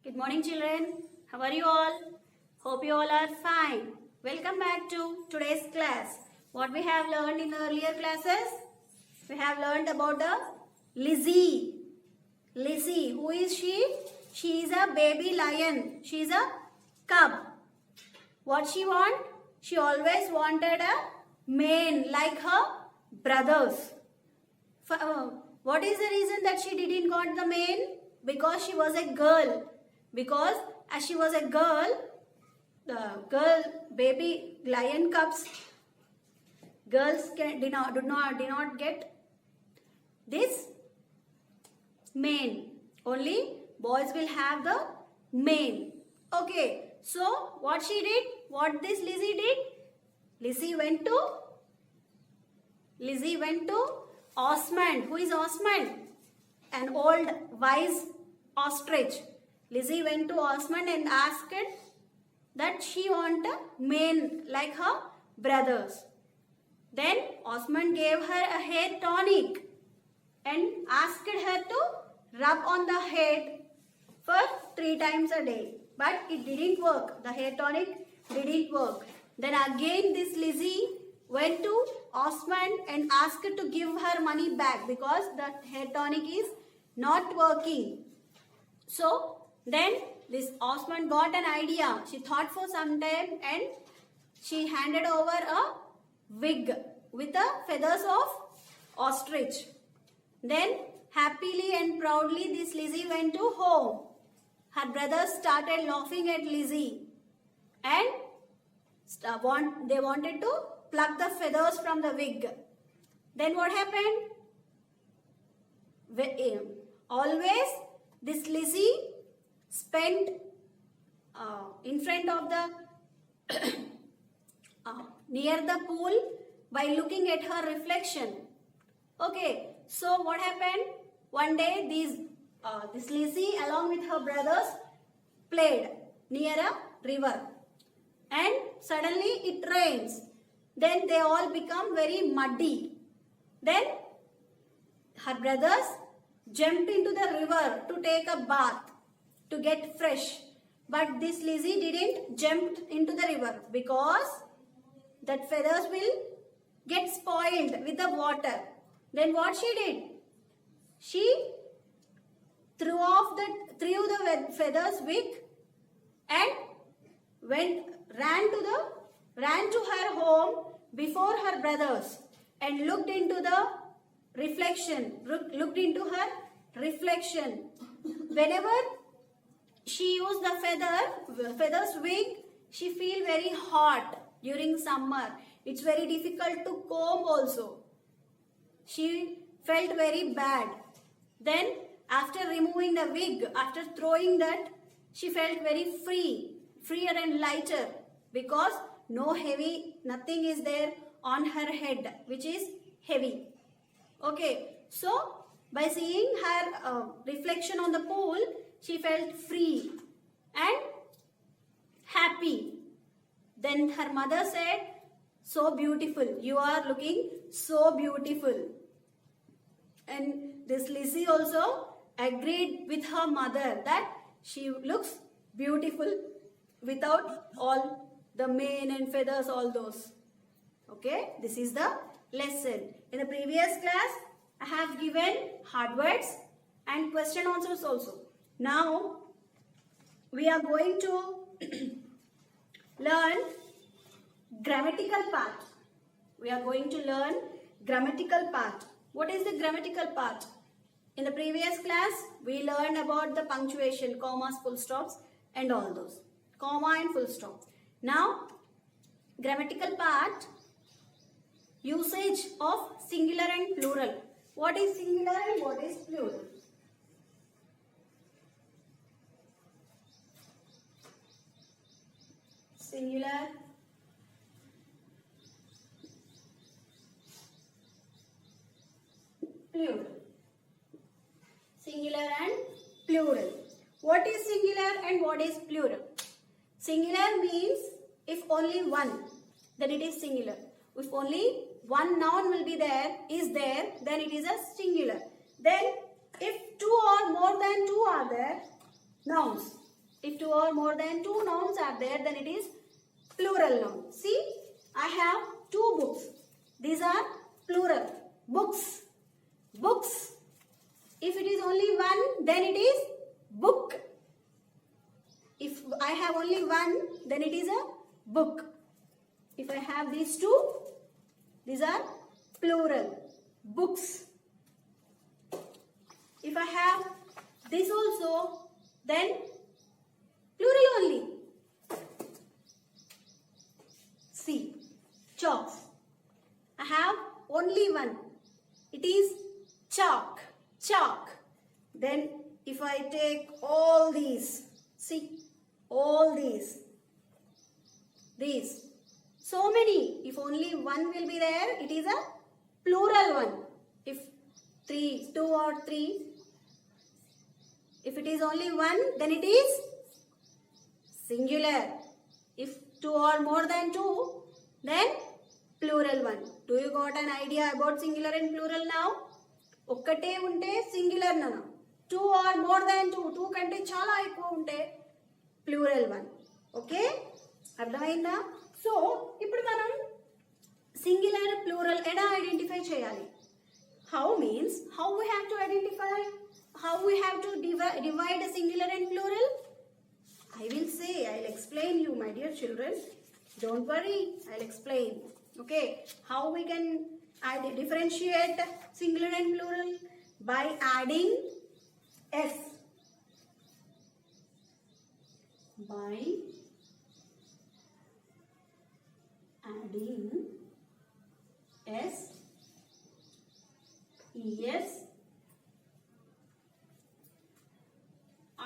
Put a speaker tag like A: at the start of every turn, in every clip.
A: Good morning, children. How are you all? Hope you all are fine. Welcome back to today's class. What we have learned in earlier classes? We have learned about the Lizzie. Lizzie, who is she? She is a baby lion. She is a cub. What she want? She always wanted a mane like her brothers. What is the reason that she didn't got the mane? Because she was a girl. Because as she was a girl, the girl baby lion cubs, girls did not get this mane. Only boys will have the mane. Okay, so what she did? What this Lizzie did? Lizzie went to Osmond. Who is Osmond? An old wise ostrich. Lizzie went to Osmond and asked that she want a mane like her brothers. Then Osmond gave her a hair tonic and asked her to rub on the head for 3 times a day. But it didn't work. The hair tonic didn't work. Then again this Lizzie went to Osmond and asked to give her money back because the hair tonic is not working. So then this Osmond got an idea. She thought for some time and she handed over a wig with the feathers of ostrich. Then happily and proudly this Lizzie went to home. Her brothers started laughing at Lizzie and they wanted to pluck the feathers from the wig. Then what happened? Always this Lizzie spent in front of the near the pool by looking at her reflection. Okay, so what happened? One day this Lizzie along with her brothers played near a river and suddenly it rains. Then they all become very muddy. Then her brothers jumped into the river to take a bath to get fresh. But this Lizzie didn't jump into the river because that feathers will get spoiled with the water. Then what she did? She threw the feathers wig and ran to her home before her brothers and looked into the reflection. Looked into her reflection. Whenever she used the feathers wig, she feel very hot during summer. It's very difficult to comb also. She felt very bad. Then after removing the wig, after throwing that, she felt very freer and lighter because nothing is there on her head which is heavy. Okay, so by seeing her reflection on the pool, she felt free and happy. Then her mother said, "So beautiful, you are looking so beautiful." And this Lizzie also agreed with her mother that she looks beautiful without all the mane and feathers, all those. Okay, this is the lesson. In the previous class, I have given hard words and question answers also. Now, we are going to learn grammatical part. We are going to learn grammatical part. What is the grammatical part? In the previous class, we learned about the punctuation, commas, full stops and all those. Comma and full stop. Now, grammatical part, usage of singular and plural. What is singular and what is plural? Singular, plural. Singular and plural. What is singular and what is plural? Singular means if only one, then it is singular. If only one noun will be there, then it is a singular. Then if two or more than two are there, nouns, If two or more than two nouns are there, then it is plural noun. See, I have two books. These are plural. Books. Books. If it is only one, then it is book. If I have only one, then it is a book. If I have these two, these are plural. Books. If I have this also, then plural only. See, chalks. I have only one. It is chalk. Chalk. Then if I take all these, see, all these, so many. If only one will be there, it is a plural one. If two or three, if it is only one, then it is singular. If two or more than two, then plural one. Do you got an idea about singular and plural now? ఒక్కటే ఉంటే singular noun. Two or more than two కంటే చాలా ఎక్కువ ఉంటే plural one. Okay, అర్థమైందా? So ఇప్పుడు మనం singular plural ఎలా ఐడెంటిఫై చేయాలి? How means how we have to identify, how we have to divide singular and plural. I will say, I'll explain you, my dear children. Don't worry, I'll explain. Okay, how we can differentiate singular and plural? By adding s. By adding s, es,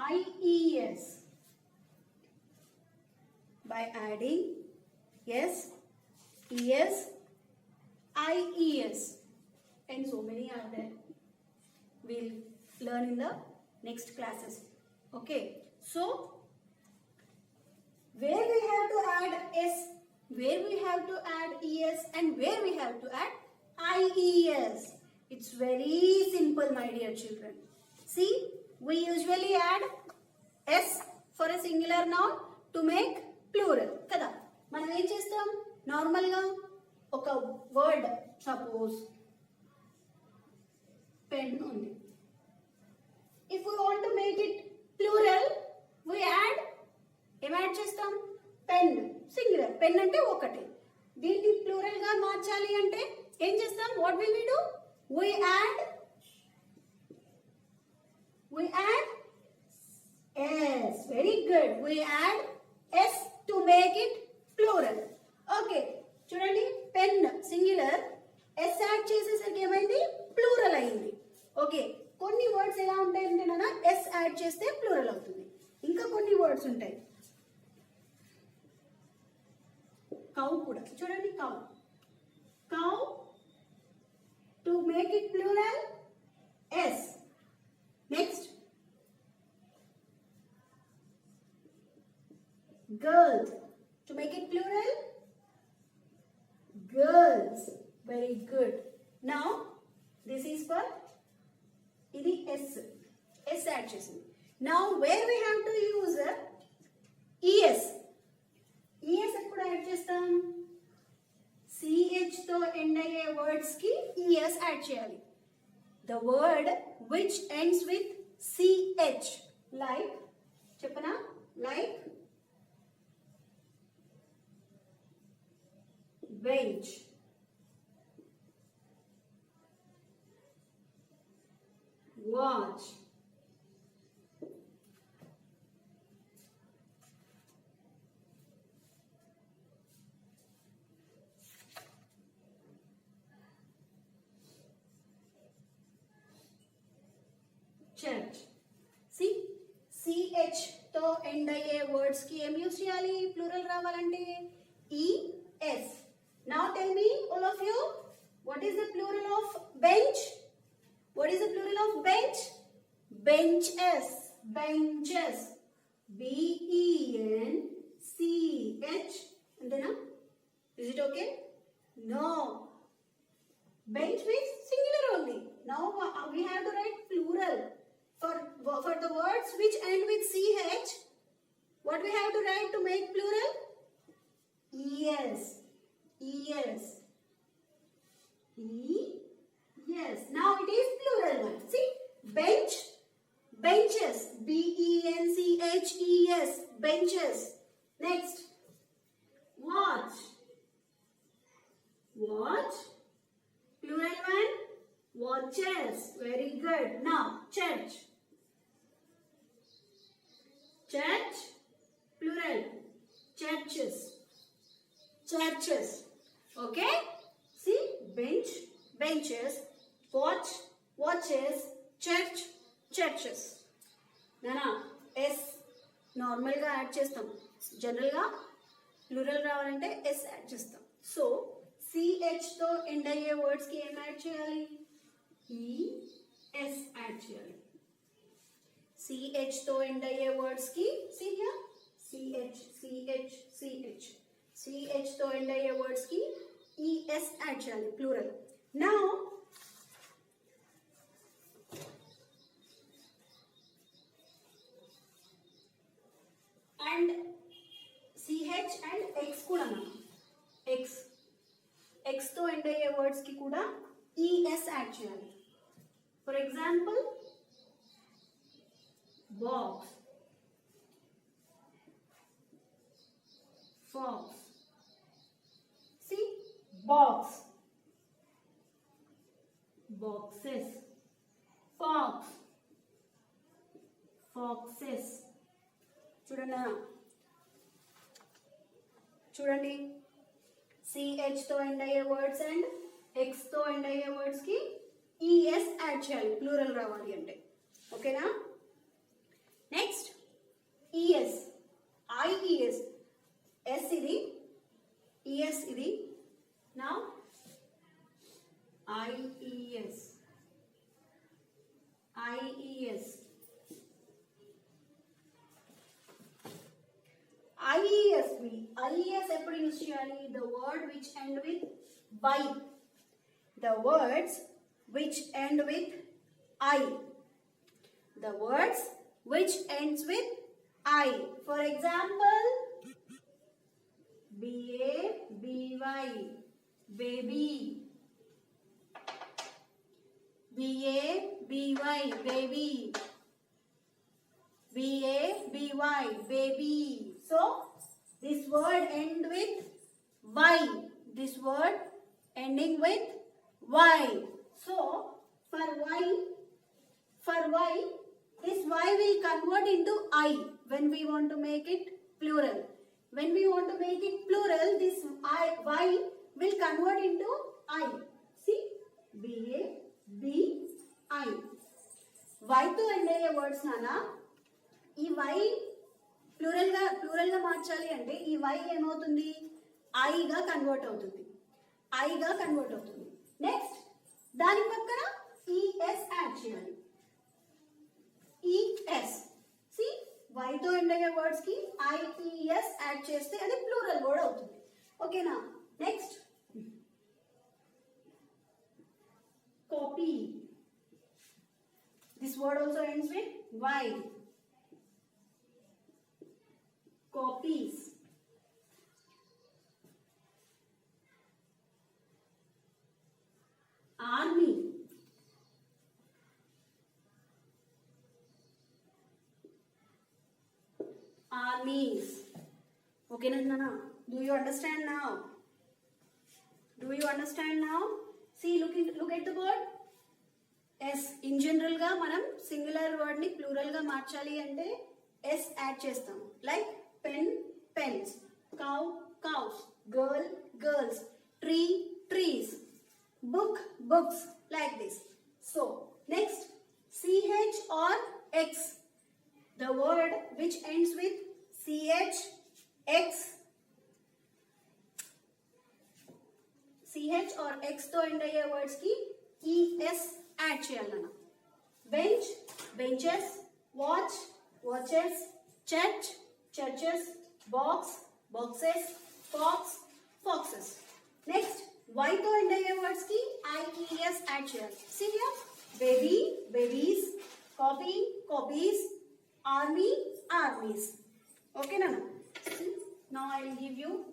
A: ies. By adding s, es, ies, and so many are there. We'll learn in the next classes. Okay, so where we have to add s, where we have to add es, and where we have to add ies. It's very simple, my dear children. See, we usually add s for a singular noun to make plural కదా. మనం ఏం చేస్తాం, నార్మల్గా ఒక word, suppose pen ఉంది. If we want to make it plural, we add, ఏం add చేస్తాం, pen. Singular, pen అంటే ఒకటి. దీన్ని ప్లూరల్ గా మార్చాలి అంటే ఏం చేస్తాం, what will we do, we add s. Very good. We add s to make it plural. Okay, చూడండి, పెన్ సింగులర్, s యాడ్ చేసేసరికి ఏమైంది, ప్లూరల్ అయింది. ఓకే, కొన్ని వర్డ్స్ ఎలా ఉంటాయంటే నాన్న, s యాడ్ చేస్తే ప్లూరల్ అవుతుంది. ఇంకా కొన్ని వర్డ్స్ ఉంటాయి. కౌ కూడా చూడండి, cow to make it plural s. Next girls, to make it plural, girls. Very good. Now this is for ఇది s యాడ్ చేసింది. Now where we have to use es ఎప్పుడు add చేస్తాం, ch తో end అయ్యే words కి es add చేయాలి. The word which ends with ch, like చెప్పనా, like bench, watch, church. See, ch తో ఎండ్ అయ్యే వర్డ్స్ కి ఏం యూస్ చేయాలి, ప్లూరల్ రావాలంటే es. Now tell me, all of you, what is the plural of bench? What is the plural of bench? Benches. Benches. B-E-N-C-H. And then, is it okay? No. Bench means singular only. Now we have to write plural. For the words which end with CH, What we have to write to make plural? Es. Es. Yes. Now it is plural one. See, bench, benches. benches. Benches. Next, watch. Watch. Plural one. Watches. Very good. Now church. Church. Plural. Churches. Churches. Okay. See, bench, benches, watch, watches, church, churches. Nana, S normal గా add చేస్తాం. General గా plural రావాలంటే S add చేస్తాం. So CH తో end అయ్యే words కి ఏం add చేయాలి? ES యాడ్ చేయాలి. CH తో ఎండ్ అయ్యే వర్డ్స్ కి see here CH తో ఎండ్ అయ్యే వర్డ్స్ కి ES యాడ్ చేయాలి plural. Now and CH and X కూడా X తో ఎండ్ అయ్యే వర్డ్స్ కి కూడా ES యాడ్ చేయాలి. For example box, fox. See, box, boxes, fox, foxes. చూడండి CH తో ఎండ్ అయ్యే వర్డ్స్ అండ్ X తో ఎండ్ అయ్యే వర్డ్స్ కి ES యాడ్ చేయాలి ప్లూరల్ రావాలి అంటే. ఓకేనా? Next ES, IES. S ఇది, ES ఇది. Now IES. IES ఎప్పుడు యూజ్ చేయాలి? The word which end with Y. The words which end with I. The words which ends with I. For example, BABY, baby. BABY, baby. BABY, baby. So this word end with Y. This word ending with Y. So for Y, this Y will convert into I when we want to make it plural. When we want to make it plural, this Y will convert into I. See, BABI. Y to end అయ్యే words నానా, ఈ Y plural గా మార్చాలి అంటే ఈ Y ఏమవుతుంది? I గా convert అవుతుంది. నెక్స్ట్ దాని పక్కన ES యాడ్ చేయాలి. ES. See, Y తో ఎండ్ అయ్యే వర్డ్స్ కి IES యాడ్ చేస్తే అది ప్లూరల్ వర్డ్ అవుతుంది. ఓకేనా? Next copy. This word also ends with Y. Copies. Army. Armies. Okay, Nandana? Do you understand now? See, look at the word. S. In general ga manam singular word ni plural ga marchali ante S add chestam. Like pen, pens, cow, cows, girl, girls, tree, trees, book, books, like this. So next, CH or X. The word which ends with CH, X. CH or X to end అయ్యే words ki ES add చేయాలన్న. Bench, benches, watch, watches, church, churches, box, boxes, fox, foxes. Next, Y to end అయ్యే words ki IES add చేయాలి. See here, baby, babies, copy, copies, army, armies. Okay, Nana? Now I will give you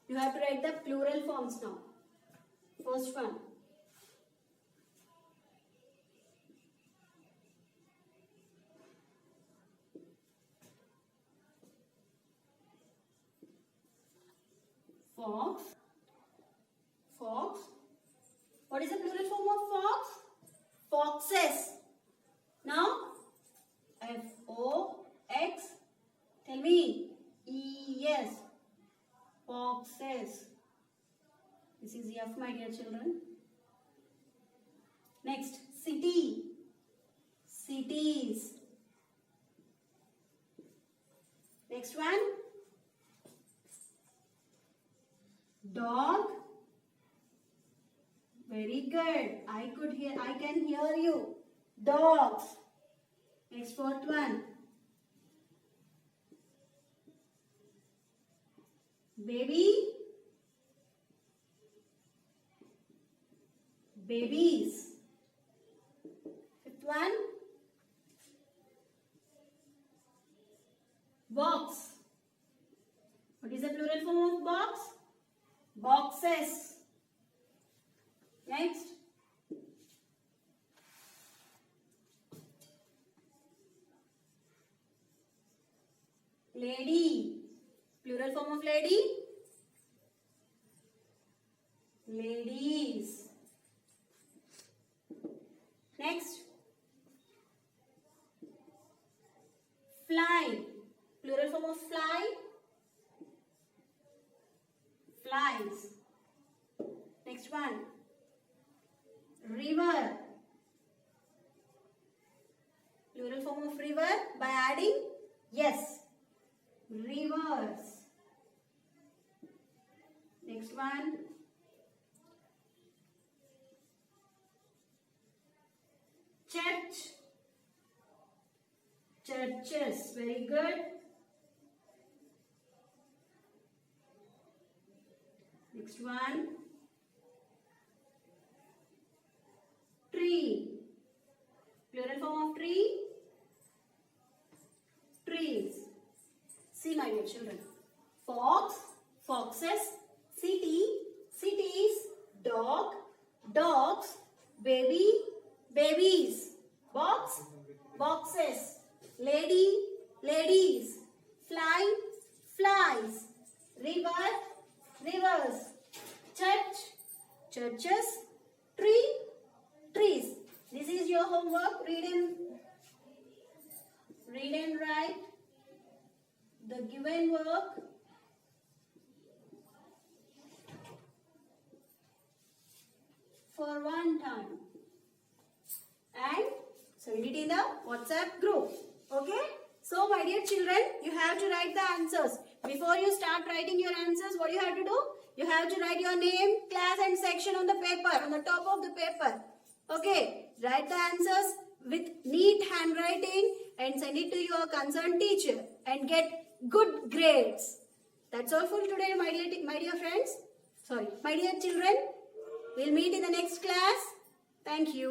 A: you have to write the plural forms now. First one. Fox. Fox. What is the plural form of fox? Foxes. Now, F-O-X. Tell me. E-S. Foxes. This is F, my dear children. Next, city. Cities. Next one. Dog. Very good. I can hear you. Dogs. Next, fourth one. Baby. Babies. Fifth one. Box. What is the plural form of box? Boxes. Next. Lady. Plural form of lady? Ladies. Next. Fly. Plural form of fly? Flies. Next one. River. Plural form of river by adding yes. Rivers. Next one. Church. Churches. Very good. Next one. Tree. Plural form of tree? Trees. See, my dear children. Fox, foxes, city, cities, dog, dogs, baby, babies, box, boxes, lady, ladies, fly, flies, river, rivers, church, churches, tree, trees. This is your homework. Read and write the given work. For one time. And send it in the WhatsApp group. Okay? So, my dear children, you have to write the answers. Before you start writing your answers, what you have to do? You have to write your name, class and section on the paper, on the top of the paper. Okay? Write the answers with neat handwriting and send it to your concerned teacher and get good grades. That's all for today, my dear friends. My dear children. We'll meet in the next class. Thank you.